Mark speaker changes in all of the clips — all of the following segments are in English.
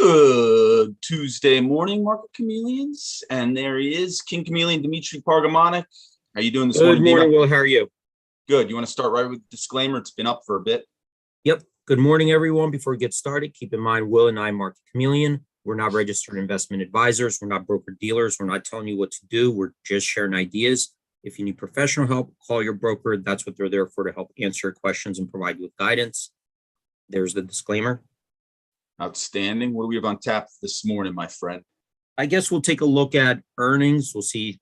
Speaker 1: Good Tuesday morning, Market Chameleons. And there he is, King Chameleon Dimitri Pargamonic. How you doing this morning?
Speaker 2: Good morning, Will. How are you?
Speaker 1: Good. You want to start right with the disclaimer? It's been up for a bit.
Speaker 2: Yep. Good morning, everyone. Before we get started, keep in mind, Will and I, Market Chameleon, we're not registered investment advisors. We're not broker dealers. We're not telling you what to do. We're just sharing ideas. If you need professional help, call your broker. That's what they're there for, to help answer questions and provide you with guidance. There's the disclaimer.
Speaker 1: Outstanding. What do we have on tap this morning, my friend?
Speaker 2: I guess we'll take a look at earnings. We'll see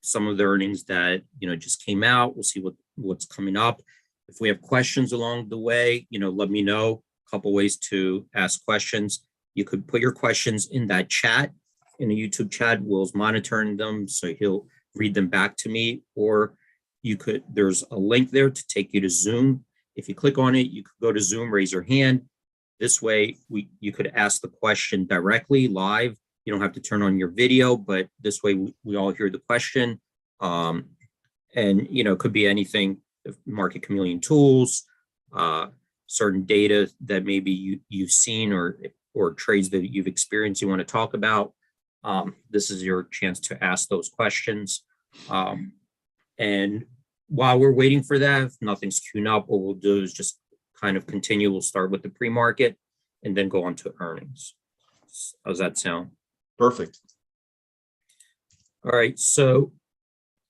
Speaker 2: some of the earnings that, just came out. We'll see what's coming up. If we have questions along the way, let me know. A couple ways to ask questions. You could put your questions in that chat, in the YouTube chat. Will's monitoring them, so he'll read them back to me. Or there's a link there to take you to Zoom. If you click on it, you could go to Zoom, raise your hand. This way, you could ask the question directly live. You don't have to turn on your video, but this way we all hear the question. And it could be anything: Market Chameleon tools, certain data that maybe you've seen, or trades that you've experienced you want to talk about. This is your chance to ask those questions. And while we're waiting for that, if nothing's queuing up, what we'll do is just kind of continue. We'll start with the pre-market and then go on to earnings. How's that sound?
Speaker 1: Perfect.
Speaker 2: All right, so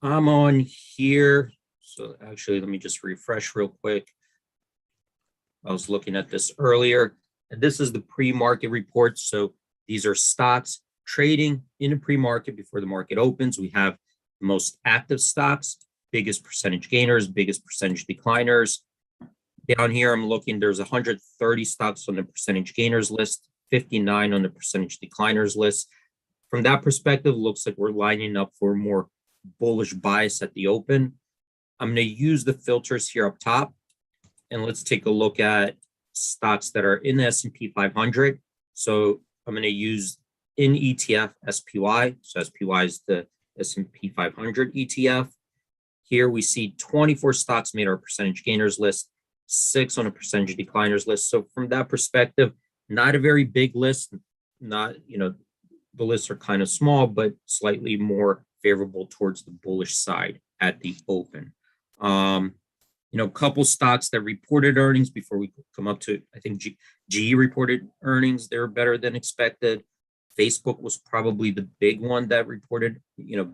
Speaker 2: I'm on here. So actually, let me just refresh real quick. I was looking at this earlier, and this is the pre-market report. So these are stocks trading in a pre-market before the market opens. We have the most active stocks, biggest percentage gainers, biggest percentage decliners. Down here, I'm looking, there's 130 stocks on the percentage gainers list, 59 on the percentage decliners list. From that perspective, looks like we're lining up for a more bullish bias at the open. I'm going to use the filters here up top, and let's take a look at stocks that are in the S&P 500. So I'm going to use in ETF SPY. So SPY is the S&P 500 ETF. Here we see 24 stocks made our percentage gainers list, 6 on a percentage decliners list. So from that perspective, not a very big list. Not, the lists are kind of small, but slightly more favorable towards the bullish side at the open. A couple stocks that reported earnings before we come up to, I think GE reported earnings. They were better than expected. Facebook was probably the big one that reported,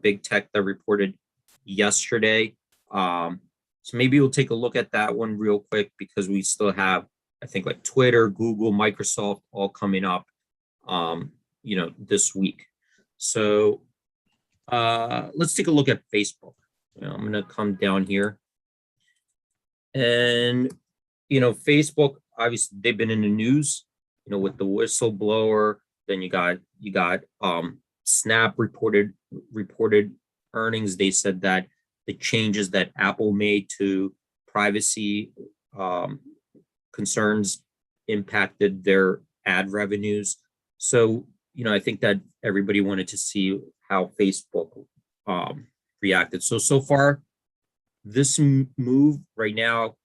Speaker 2: big tech that reported yesterday. So maybe we'll take a look at that one real quick, because we still have, I think, like Twitter, Google, Microsoft all coming up, this week. So let's take a look at Facebook. I'm going to come down here. And, Facebook, obviously, they've been in the news, with the whistleblower. Then you got Snap reported earnings. They said that the changes that Apple made to privacy concerns impacted their ad revenues. So, I think that everybody wanted to see how Facebook reacted. So far, this move right now,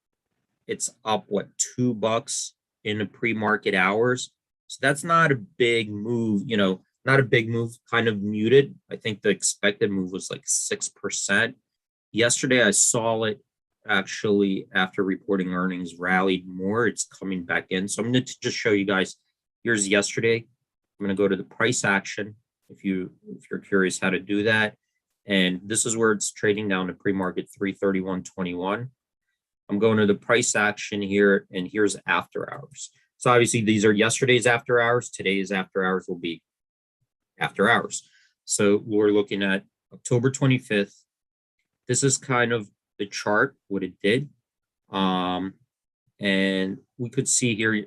Speaker 2: it's up, $2 in the pre-market hours. So that's not a big move, not a big move, kind of muted. I think the expected move was like 6%. Yesterday, I saw it actually, after reporting earnings, rallied more. It's coming back in. So I'm going to just show you guys. Here's yesterday. I'm going to go to the price action if you're curious how to do that. And this is where it's trading down to pre-market 331.21. I'm going to the price action here, and here's after hours. So obviously these are yesterday's after hours. Today's after hours will be after hours. So we're looking at October 25th. This is kind of the chart, what it did. And we could see here,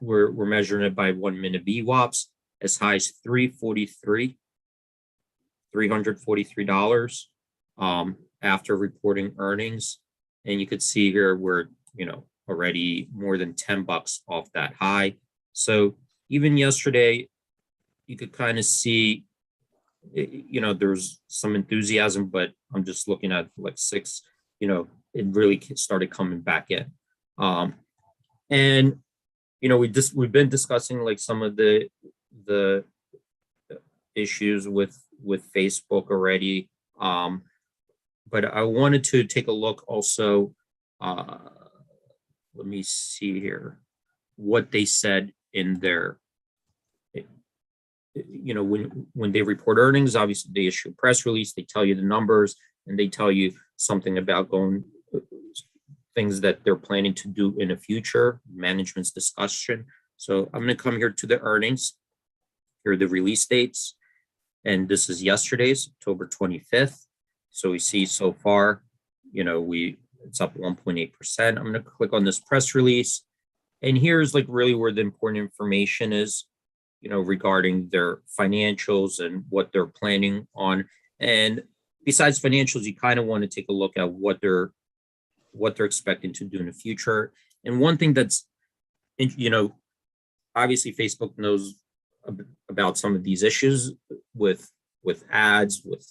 Speaker 2: we're measuring it by 1 minute VWAPs, as high as $343 after reporting earnings. And you could see here we're, already more than $10 off that high. So even yesterday, you could kind of see, there's some enthusiasm, but I'm just looking at like 6, it really started coming back in. And we've been discussing like some of the issues with Facebook already. But I wanted to take a look also. Let me see here what they said in their, when they report earnings, obviously they issue a press release, they tell you the numbers, and they tell you something about things that they're planning to do in the future, management's discussion. So I'm going to come here to the earnings. Here are the release dates. And this is yesterday's, October 25th. So we see so far, it's up 1.8%. I'm going to click on this press release. And here's like really where the important information is, regarding their financials and what they're planning on. And besides financials, you kind of want to take a look at what they're expecting to do in the future. And one thing that's, obviously Facebook knows about some of these issues with ads, with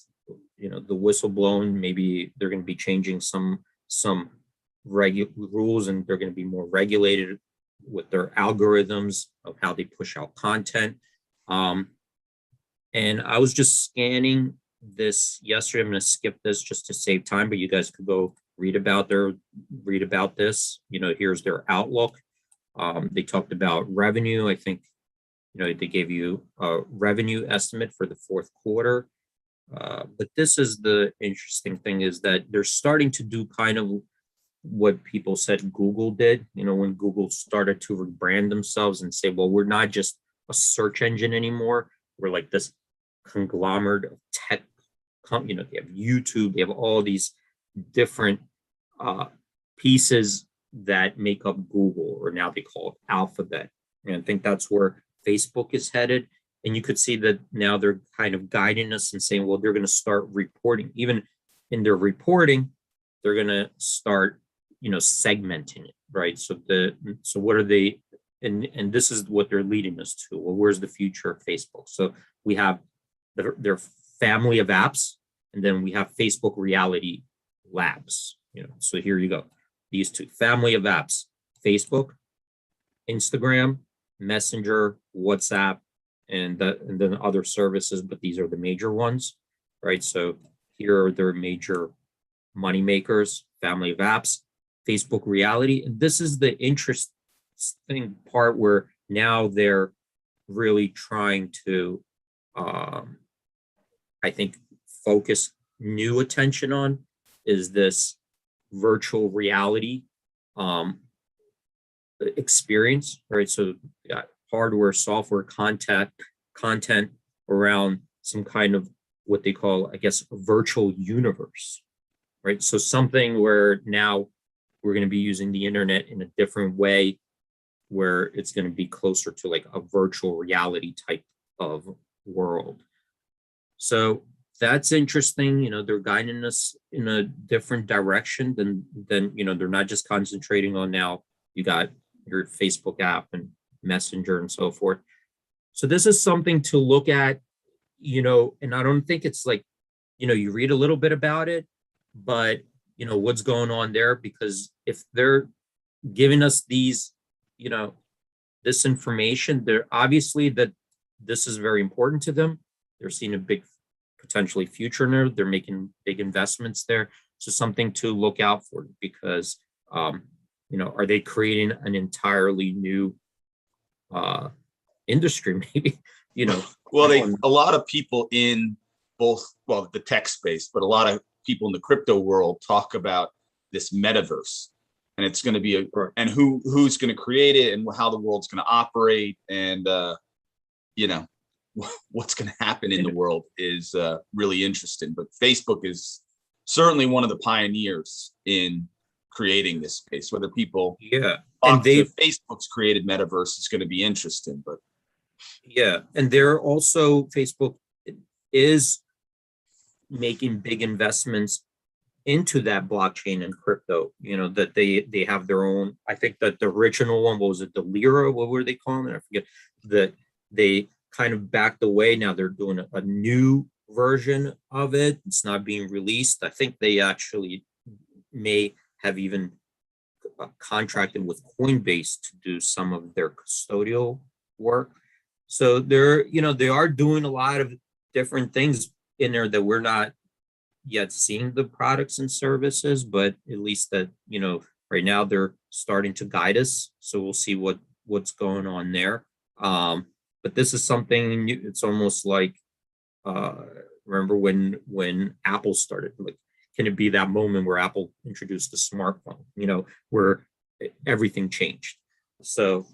Speaker 2: the whistleblowing. Maybe they're going to be changing some rules, and they're going to be more regulated with their algorithms of how they push out content. And I was just scanning this yesterday. I'm going to skip this just to save time, but you guys could go read about this. Here's their outlook. They talked about revenue. I think, they gave you a revenue estimate for the fourth quarter. But this is the interesting thing, is that they're starting to do kind of what people said Google did, when Google started to rebrand themselves and say, well, we're not just a search engine anymore. We're like this conglomerate of tech, they have YouTube, they have all these different pieces that make up Google, or now they call it Alphabet. And I think that's where Facebook is headed. And you could see that now they're kind of guiding us and saying, well, they're going to start reporting. Even in their reporting, they're going to start, segmenting it, right? So what are they, and this is what they're leading us to. Well, where's the future of Facebook? So we have their family of apps, and then we have Facebook Reality Labs. So here you go. These two family of apps: Facebook, Instagram, Messenger, WhatsApp, and then other services, but these are the major ones, right? So here are their major money makers, family of apps, Facebook Reality. And this is the interesting part where now they're really trying to, I think, focus new attention on is this virtual reality experience, right? So hardware, software, content around some kind of what they call, I guess, a virtual universe, right? So something where now we're going to be using the internet in a different way, where it's going to be closer to like a virtual reality type of world. So that's interesting. They're guiding us in a different direction than they're not just concentrating on now you got your Facebook app and Messenger and so forth. So this is something to look at, and I don't think it's like, you read a little bit about it, but what's going on there, because if they're giving us these, this information, they're obviously that this is very important to them. They're seeing a big potentially future in there. They're making big investments there. So something to look out for, because, are they creating an entirely new industry, maybe,
Speaker 1: Well, a lot of people in both, the tech space, but a lot of people in the crypto world talk about this metaverse, and it's going to be and who's going to create it, and how the world's going to operate, and what's going to happen in the world is really interesting. But Facebook is certainly one of the pioneers in creating this space. Whether people and Facebook's created metaverse is going to be interesting, but
Speaker 2: and they're also, Facebook is making big investments into that blockchain and crypto, that they have their own. I think that the original one, what was it, the Lira, what were they calling it? I forget. That they kind of backed away. Now they're doing a new version of it. It's not being released. I think they actually may have even contracted with Coinbase to do some of their custodial work. So they're, they are doing a lot of different things in there that we're not yet seeing the products and services, but at least that, right now they're starting to guide us. So we'll see what's going on there. But this is something new. It's almost like, remember when Apple started, like, can it be that moment where Apple introduced the smartphone, where everything changed? So,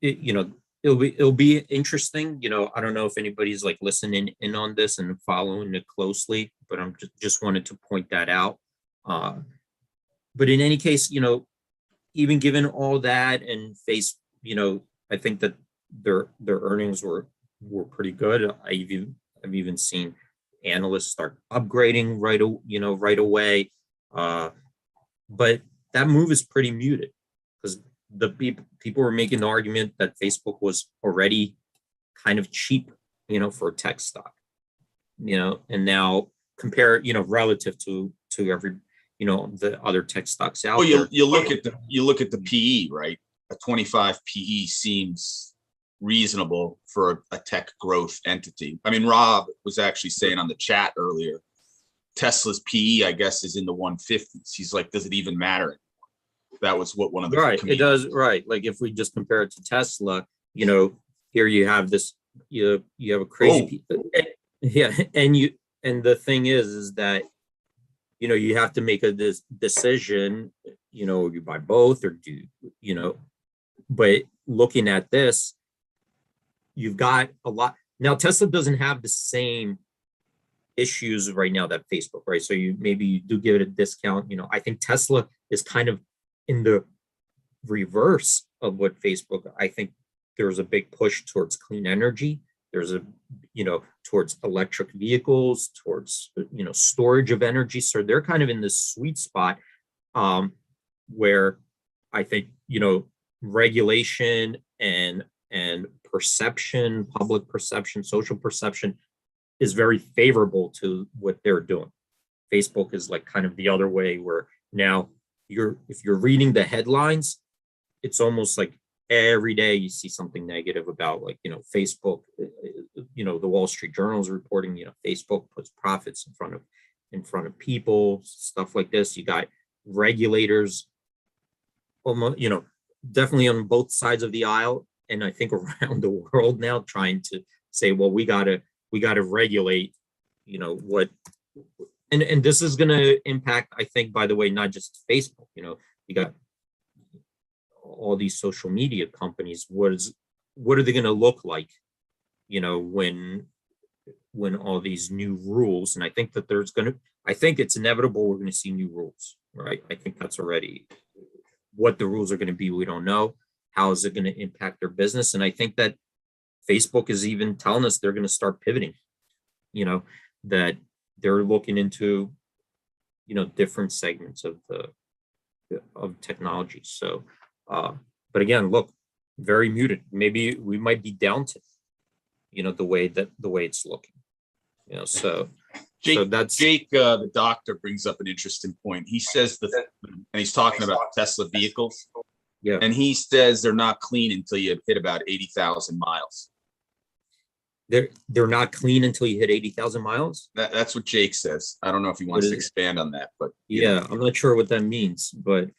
Speaker 2: it'll be interesting. I don't know if anybody's like listening in on this and following it closely, but I'm just wanted to point that out. But in any case, even given all that and I think that their earnings were pretty good. I've even seen analysts start upgrading right away. But that move is pretty muted because the people were making the argument that Facebook was already kind of cheap, for a tech stock, and now compare, relative to every, the other tech stocks out there.
Speaker 1: Well, you look at the PE, right? A 25 PE seems reasonable for a tech growth entity. I mean, Rob was actually saying on the chat earlier, Tesla's PE, I guess, is in the 150s. He's like, does it even matter? That was what one of the
Speaker 2: right. It does, right. Like if we just compare it to Tesla, here you have this, you have a crazy, yeah, and the thing is that you have to make a decision. You buy both or do but looking at this, you've got a lot now. Tesla doesn't have the same issues right now that Facebook, right? So maybe you do give it a discount. I think Tesla is kind of in the reverse of what Facebook. I think there's a big push towards clean energy. There's towards electric vehicles, towards storage of energy. So they're kind of in this sweet spot where I think regulation and perception, public perception, social perception is very favorable to what they're doing. Facebook is like kind of the other way, where now if you're reading the headlines, it's almost like every day you see something negative about, like, Facebook. The Wall Street Journal is reporting, Facebook puts profits in front of people, stuff like this. You got regulators almost, definitely on both sides of the aisle, and I think around the world now, trying to say, well, we gotta regulate, what, and this is going to impact, I think, by the way, not just Facebook. You got all these social media companies. What are they going to look like, when all these new rules? And I think that I think it's inevitable we're going to see new rules, right? I think that's already what the rules are going to be. We don't know. How is it going to impact their business? And I think that Facebook is even telling us they're going to start pivoting, that they're looking into, different segments of technology. So, but again, look, very muted. Maybe we might be down to, the way it's looking, so.
Speaker 1: Jake,
Speaker 2: so that's
Speaker 1: Jake, the doctor, brings up an interesting point. He says and he's talking about Tesla vehicles.
Speaker 2: Yeah.
Speaker 1: And he says they're not clean until you hit about 80,000 miles.
Speaker 2: They're not clean until you hit 80,000 miles.
Speaker 1: That's what Jake says. I don't know if he wants to expand on that, but
Speaker 2: yeah, I'm not sure what that means, but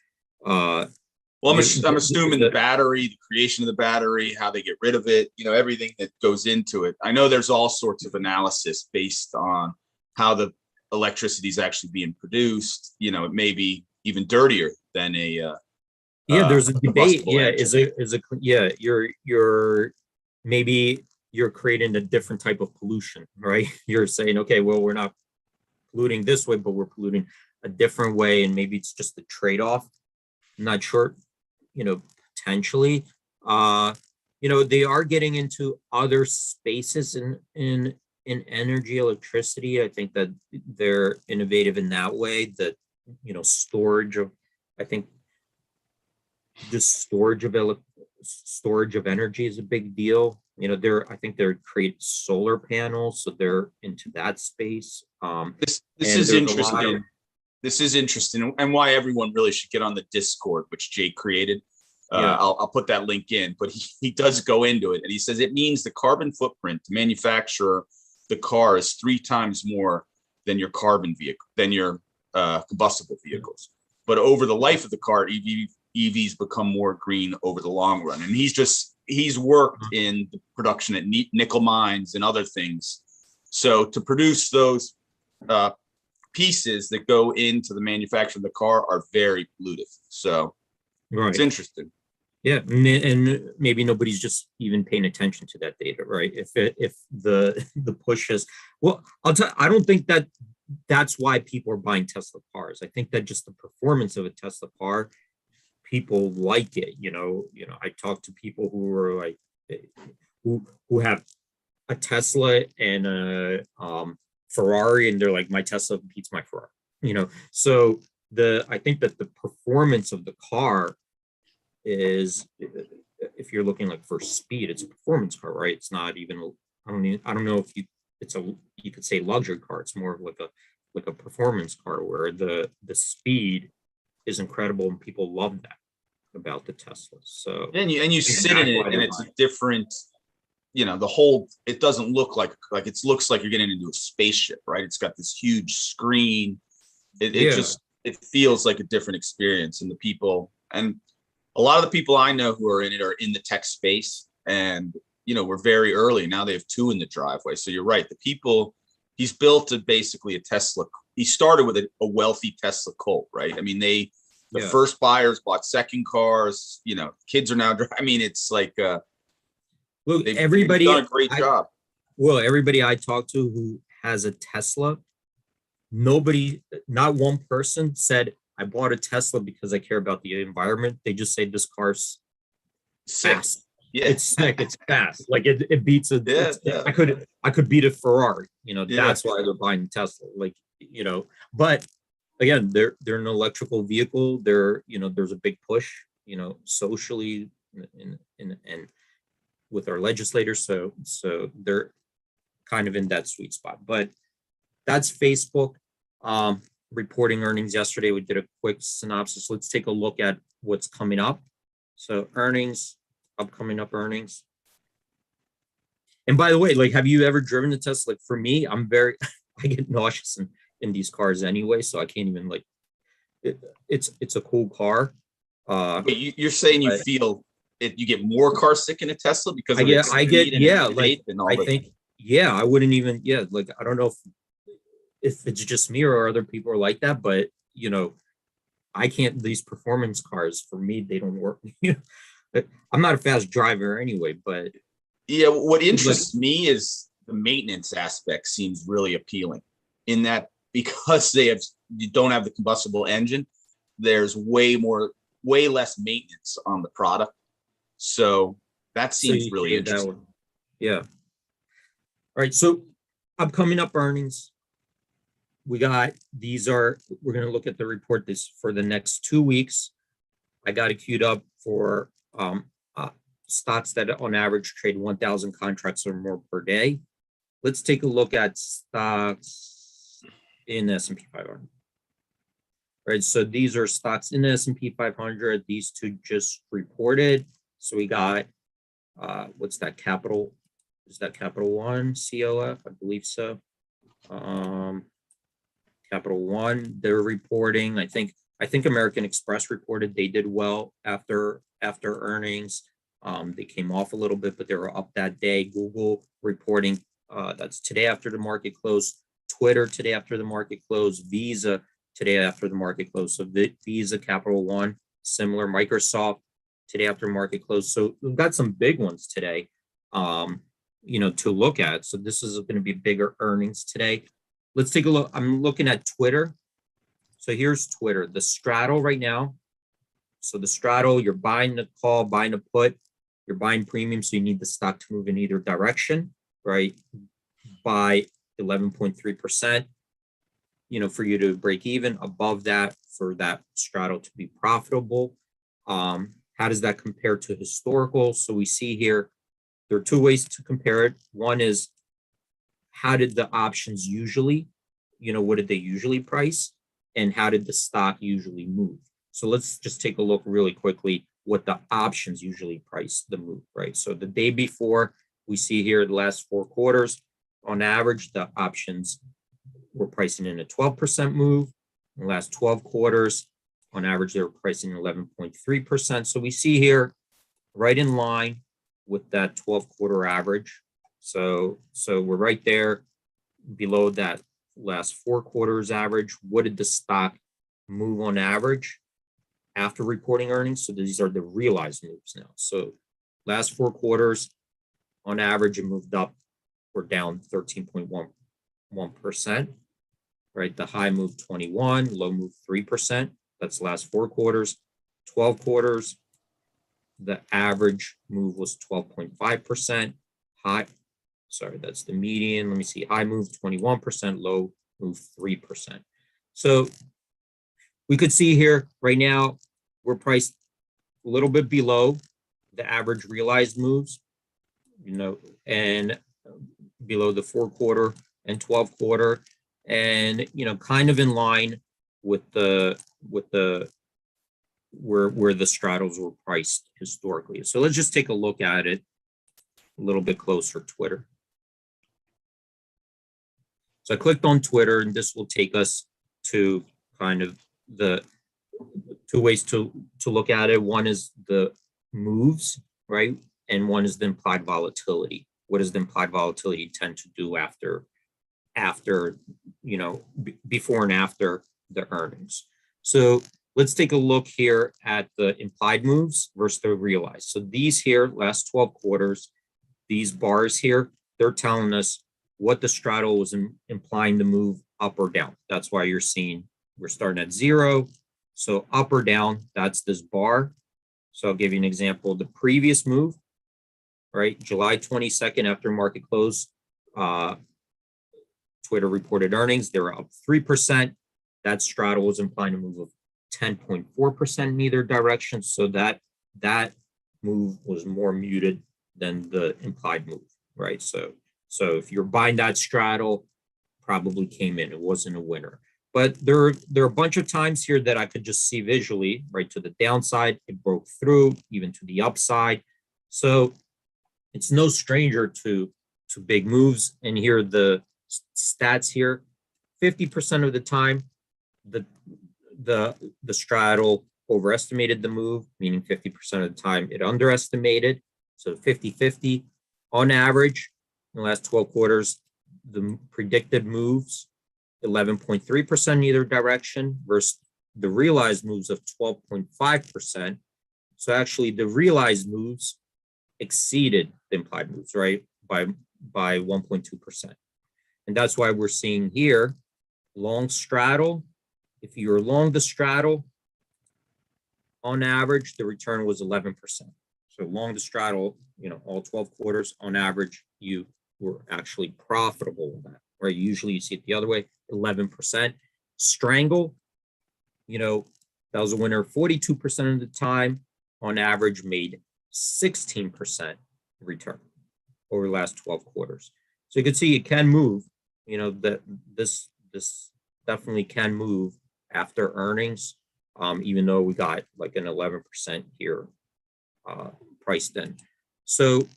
Speaker 1: well, I'm assuming the battery, the creation of the battery, how they get rid of it, everything that goes into it. I know there's all sorts of analysis based on how the electricity is actually being produced. It may be even dirtier than a
Speaker 2: there's a debate. You're creating a different type of pollution, right? You're saying, okay, well, we're not polluting this way, but we're polluting a different way, and maybe it's just a trade-off. I'm not sure, potentially. They are getting into other spaces in energy, electricity. I think that they're innovative in that way, that, storage of, I think, just storage of energy is a big deal. I think they're creating solar panels, so they're into that space.
Speaker 1: This is interesting. this is interesting, and why everyone really should get on the Discord, which Jay created.
Speaker 2: Yeah.
Speaker 1: I'll put that link in, but he does go into it, and he says it means the carbon footprint to manufacture the car is 3 times more than your carbon vehicle, than your combustible vehicles. But over the life of the car, EVs become more green over the long run. And he's worked in the production at nickel mines and other things. So to produce those pieces that go into the manufacture of the car are very pollutive. So
Speaker 2: Right.
Speaker 1: it's interesting.
Speaker 2: Yeah, and maybe nobody's just even paying attention to that data, right? If the push is, well, I don't think that's why people are buying Tesla cars. I think that just the performance of a Tesla car, people like it. I talk to people who are like who have a Tesla and a Ferrari, and they're like, my Tesla beats my Ferrari. So I think that the performance of the car is, if you're looking like for speed, it's a performance car, right? It's not even, I don't know if you could say luxury car. It's more of like a performance car where the speed is incredible and people love that about the Tesla. So
Speaker 1: you sit in it, and it's a different, the whole, it doesn't look like it looks like you're getting into a spaceship, right? It's got this huge screen. It feels like a different experience, and the people, and a lot of the people I know who are in it are in the tech space, and we're very early now. They have 2 in the driveway. So you're right. The people, he's built basically a Tesla. He started with a wealthy Tesla cult, right? I mean, the first buyers bought second cars. Kids are now. I mean, it's like
Speaker 2: look,
Speaker 1: they've done a great job.
Speaker 2: Well, everybody I talk to who has a Tesla, not one person said, I bought a Tesla because I care about the environment. They just say this car's fast.
Speaker 1: Yeah,
Speaker 2: it's sick. It's fast. Like it beats a.
Speaker 1: Yeah.
Speaker 2: I could beat a Ferrari. That's why they're buying Tesla. But again, they're an electrical vehicle. There's a big push. Socially and with our legislators. So they're kind of in that sweet spot. But that's Facebook. Reporting earnings yesterday. We did a quick synopsis. Let's take a look at what's coming up. So upcoming earnings. And by the way, have you ever driven a Tesla? For me, I get nauseous in these cars anyway, so I can't even it's a cool car.
Speaker 1: You're saying you feel it, you get more car sick in a Tesla because of
Speaker 2: I wouldn't even, I don't know if it's just me or other people are like that, but I can't, these performance cars, for me, they don't work. I'm not a fast driver anyway, but
Speaker 1: what interests me is the maintenance aspect seems really appealing, in that because you don't have the combustible engine, there's way less maintenance on the product. So that seems really interesting.
Speaker 2: Yeah. All right. So upcoming earnings. We're going to look at the report for the next 2 weeks. I got it queued up for stocks that on average trade 1,000 contracts or more per day. Let's take a look at stocks in the S&P 500. Right, so these are stocks in the S&P 500. These 2 just reported. So we got, what's that, Capital? Is that Capital One, COF? I believe so. Capital One, they're reporting. I think American Express reported they did well after earnings. They came off a little bit, but they were up that day. Google reporting, that's today after the market close. Twitter today after the market close. Visa today after the market close. So Visa, Capital One, similar. Microsoft today after market close. So we've got some big ones today, to look at. So this is going to be bigger earnings today. Let's take a look. I'm looking at Twitter. So here's Twitter, the straddle right now. So the straddle, you're buying the call, buying a put, you're buying premium. So you need the stock to move in either direction, right? By 11.3%, for you to break even. Above that, for that straddle to be profitable. How does that compare to historical? So we see here, there are 2 ways to compare it. One is, how did the options usually, what did they usually price? and how did the stock usually move. So let's just take a look really quickly what the options usually price the move, right? So the day before, we see here the last 4 quarters, on average, the options were pricing in a 12% move. In the last 12 quarters, on average, they were pricing 11.3%. So we see here right in line with that 12-quarter average. So we're right there below that last 4 quarters average. What did the stock move on average after reporting earnings? So these are the realized moves now. So last 4 quarters, on average, it moved up or down 13.11%, right? The high moved 21, low moved 3%. That's the last 4 quarters. 12 quarters, the average move was 12.5%. High, sorry, that's the median. Let me see. High moved 21%, low moved 3%. So we could see here right now, we're priced a little bit below the average realized moves, and below the 4 quarter and 12 quarter, and kind of in line with where the straddles were priced historically. So let's just take a look at it a little bit closer. Twitter. So I clicked on Twitter, and this will take us to kind of the 2 ways to look at it. One is the moves, right? And one is the implied volatility. What does the implied volatility tend to do after before and after the earnings? So let's take a look here at the implied moves versus the realized. So these here, last 12 quarters, these bars here, they're telling us what the straddle was implying the move up or down. That's why you're seeing we're starting at 0. So up or down, that's this bar. So I'll give you an example. The previous move, right? July 22nd after market close, Twitter reported earnings. They were up 3%. That straddle was implying a move of 10.4% in either direction. So that move was more muted than the implied move, right? So if you're buying that straddle, probably came in. It wasn't a winner. But there are a bunch of times here that I could just see visually, right? To the downside, it broke through, even to the upside. So it's no stranger to big moves. And here are the stats here. 50% of the time, the straddle overestimated the move, meaning 50% of the time it underestimated. So 50-50 on average in the last 12 quarters, the predicted moves 11.3% in either direction versus the realized moves of 12.5%. So actually the realized moves exceeded the implied moves, right? By 1.2%. And that's why we're seeing here long straddle. If you're long the straddle, on average, the return was 11%. So long the straddle, all 12 quarters, on average, you were actually profitable with that, right? Usually you see it the other way, 11%. Strangle, that was a winner 42% of the time, on average made 16% return over the last 12 quarters. So you can see it can move, that this definitely can move after earnings, even though we got like an 11% here priced in. So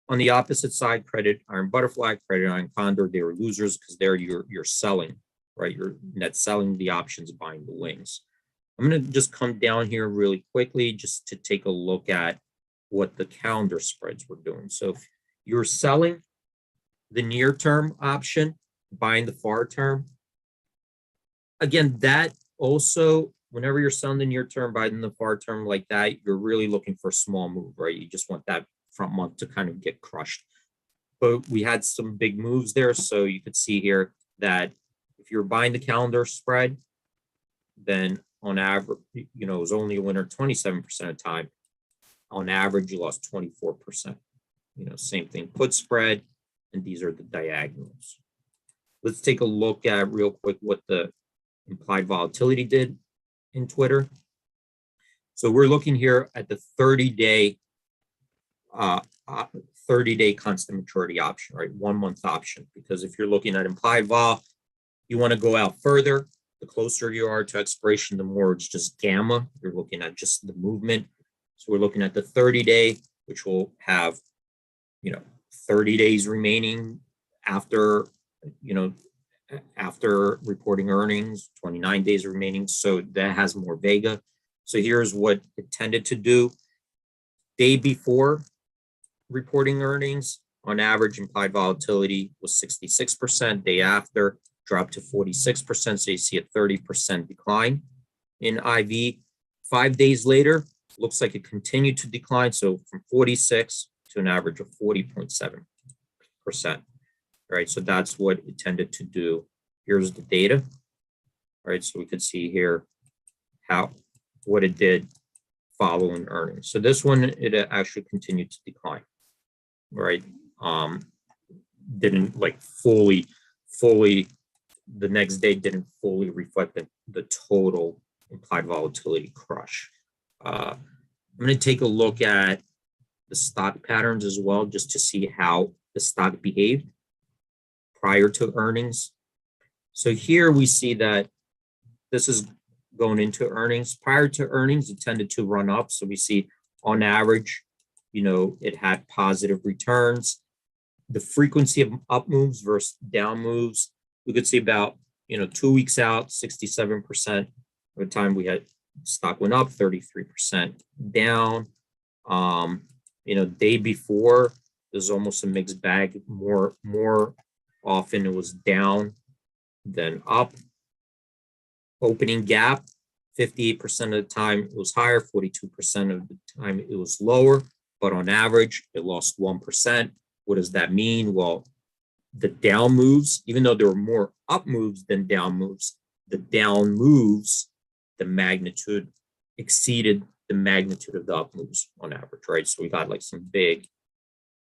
Speaker 2: on the opposite side, credit iron butterfly, credit iron condor, they were losers because there you're selling, right? You're net selling the options, buying the wings. I'm going to just come down here really quickly just to take a look at what the calendar spreads were doing. So if you're selling the near term option, buying the far term, again, that also, whenever you're selling the near term, buying the far term like that, you're really looking for a small move, right? You just want that front month to kind of get crushed. But we had some big moves there. So you could see here that if you're buying the calendar spread, then on average, it was only a winner 27% of the time. On average, you lost 24%. Same thing, put spread, and these are the diagonals. Let's take a look at real quick what the implied volatility did in Twitter. So we're looking here at the 30-day constant maturity option, right? 1 month option, because if you're looking at implied vol, you want to go out further. the closer you are to expiration, the more it's just gamma. You're looking at just the movement. So we're looking at the 30-day, which will have, 30 days remaining after, after reporting earnings, 29 days remaining. So that has more vega. So here's what it tended to do. Day before reporting earnings, on average, implied volatility was 66%. Day after, dropped to 46%. So you see a 30% decline in IV. 5 days later, looks like it continued to decline. So from 46 to an average of 40.7%. Right, so that's what it tended to do. Here's the data. All right, so we could see here what it did following earnings. So this one, it actually continued to decline. Right, didn't like fully, the next day didn't fully reflect the total implied volatility crush. I'm going to take a look at the stock patterns as well, just to see how the stock behaved prior to earnings. So here we see that this is going into earnings. Prior to earnings, it tended to run up. So we see on average, it had positive returns. The frequency of up moves versus down moves, we could see about, 2 weeks out, 67% of the time we had stock went up, 33% down. Day before, there's almost a mixed bag. More often it was down than up. Opening gap, 58% of the time it was higher, 42% of the time it was lower, but on average it lost 1%. What does that mean? Well, the down moves, even though there were more up moves than down moves, the down moves, the magnitude exceeded the magnitude of the up moves on average, right? So we got like some big,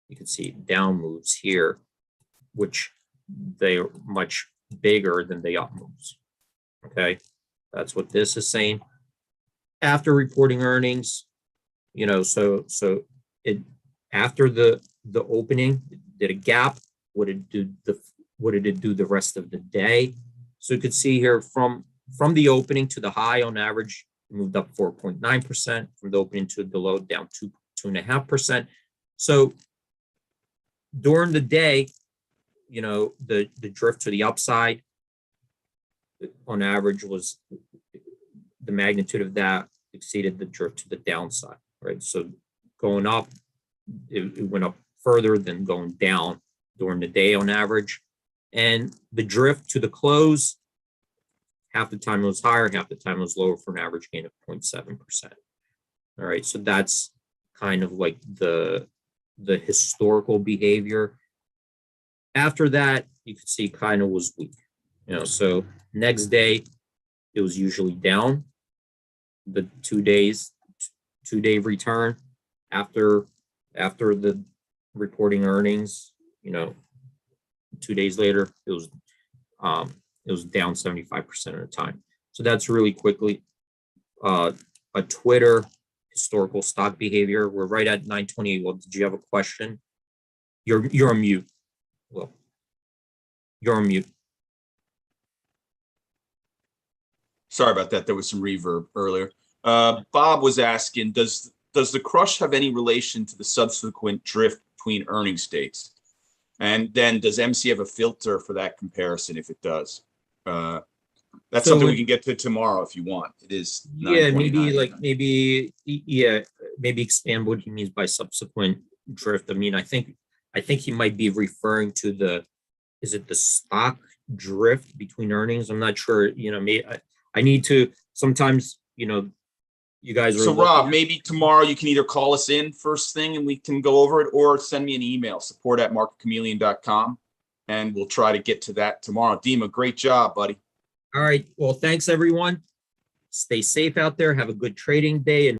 Speaker 2: you can see down moves here, which they are much bigger than the up moves. Okay, that's what this is saying. After reporting earnings, so it after the opening, it did a gap. What did it do the rest of the day? So you could see here from the opening to the high on average, it moved up 4.9%. From the opening to the low, down 2.5%. So during the day, the drift to the upside on average was the magnitude of that exceeded the drift to the downside, right? So going up, it went up further than going down during the day on average. And the drift to the close, half the time it was higher, half the time it was lower, for an average gain of 0.7%. All right, so that's kind of like the historical behavior. After that, you could see kind of was weak. So next day, it was usually down. The 2 day return after the reporting earnings, 2 days later, it was down 75% of the time. So that's really quickly a Twitter historical stock behavior. We're right at 9:28. Well, did you have a question? You're on mute. Well, you're on mute.
Speaker 1: Sorry about that. There was some reverb earlier. Bob was asking, does the crush have any relation to the subsequent drift between earnings dates? And then does MC have a filter for that comparison if it does? That's something we can get to tomorrow if you want. It is
Speaker 2: 9:29. Maybe expand what he means by subsequent drift. I mean, I think he might be referring to is it the stock drift between earnings? I'm not sure. I need to sometimes, you guys are.
Speaker 1: So Rob, maybe tomorrow you can either call us in first thing and we can go over it, or send me an email, support@MarketChameleon.com, and we'll try to get to that tomorrow. Dima, great job, buddy.
Speaker 2: All right. Well, thanks everyone. Stay safe out there. Have a good trading day. And